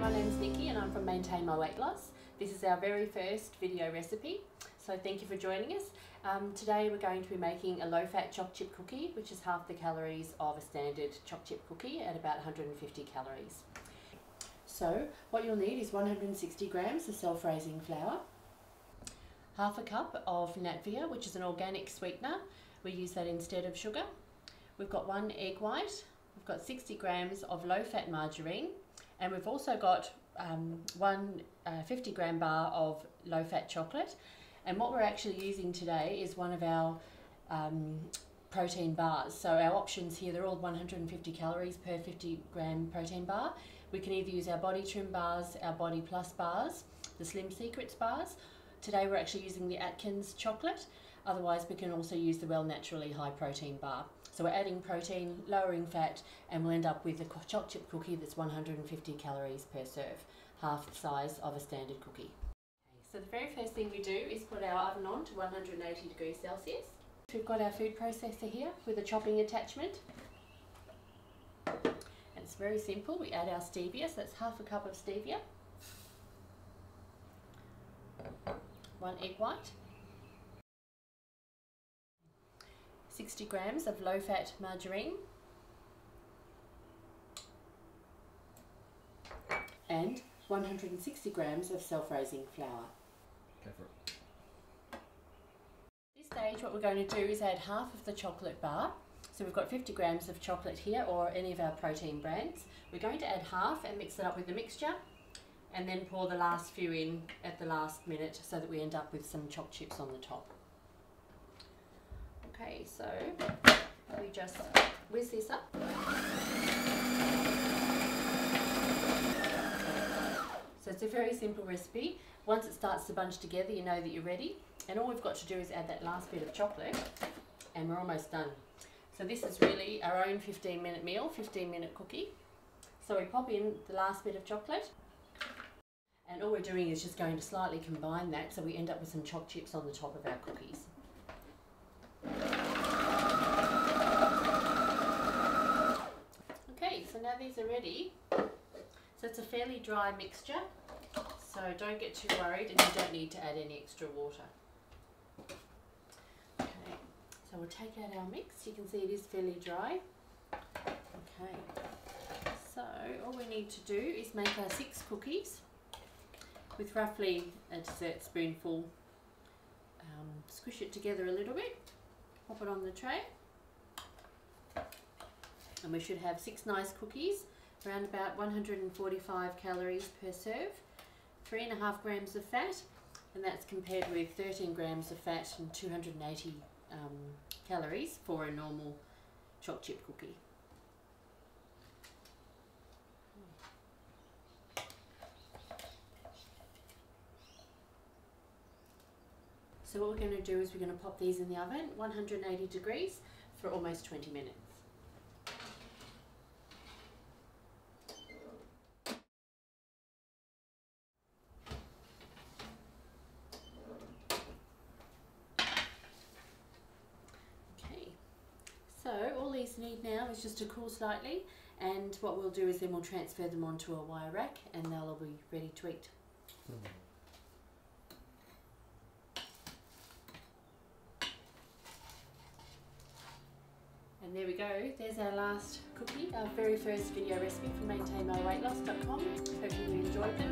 my name's Nikki and I'm from Maintain My Weight Loss. This is our very first video recipe, so thank you for joining us. Today we're going to be making a low-fat choc chip cookie, which is half the calories of a standard choc chip cookie at about 150 calories. So what you'll need is 160 grams of self-raising flour, half a cup of Natvia, which is an organic sweetener. We use that instead of sugar. We've got 1 egg white, we've got 60 grams of low-fat margarine, and we've also got one 50 gram bar of low-fat chocolate. And what we're actually using today is one of our protein bars. So our options here, they're all 150 calories per 50 gram protein bar. We can either use our Body Trim bars, our Body Plus bars, the Slim Secrets bars. Today we're actually using the Atkins chocolate. Otherwise we can also use the Well Naturally high protein bar. So we're adding protein, lowering fat, and we'll end up with a choc chip cookie that's 150 calories per serve, half the size of a standard cookie. So the very first thing we do is put our oven on to 180 degrees Celsius. We've got our food processor here with a chopping attachment. And it's very simple. We add our stevia, so that's half a cup of stevia, 1 egg white, 60 grams of low-fat margarine, and 160 grams of self-raising flour. Go for it. At this stage what we're going to do is add half of the chocolate bar. So we've got 50 grams of chocolate here, or any of our protein brands. We're going to add half and mix it up with the mixture, and then pour the last few in at the last minute so that we end up with some choc chips on the top. Okay, so we just whiz this up. So it's a very simple recipe. Once it starts to bunch together, you know that you're ready. And all we've got to do is add that last bit of chocolate, and we're almost done. So this is really our own 15-minute meal, 15-minute cookie. So we pop in the last bit of chocolate, and all we're doing is just going to slightly combine that so we end up with some choc chips on the top of our cookies. Okay, so now these are ready. So it's a fairly dry mixture, so don't get too worried, and you don't need to add any extra water. Okay, so we'll take out our mix. You can see it is fairly dry. Okay, so all we need to do is make our 6 cookies with roughly a dessert spoonful. Squish it together a little bit, pop it on the tray, and we should have 6 nice cookies, around about 145 calories per serve, 3.5 grams of fat, and that's compared with 13 grams of fat and 280 calories for a normal choc chip cookie. So what we're going to do is we're going to pop these in the oven, 180 degrees, for almost 20 minutes. Okay, so all these need now is just to cool slightly, and what we'll do is then we'll transfer them onto a wire rack and they'll all be ready to eat. And there we go, there's our last cookie, our very first video recipe from MaintainMyWeightLoss.com. Hopefully you enjoyed them.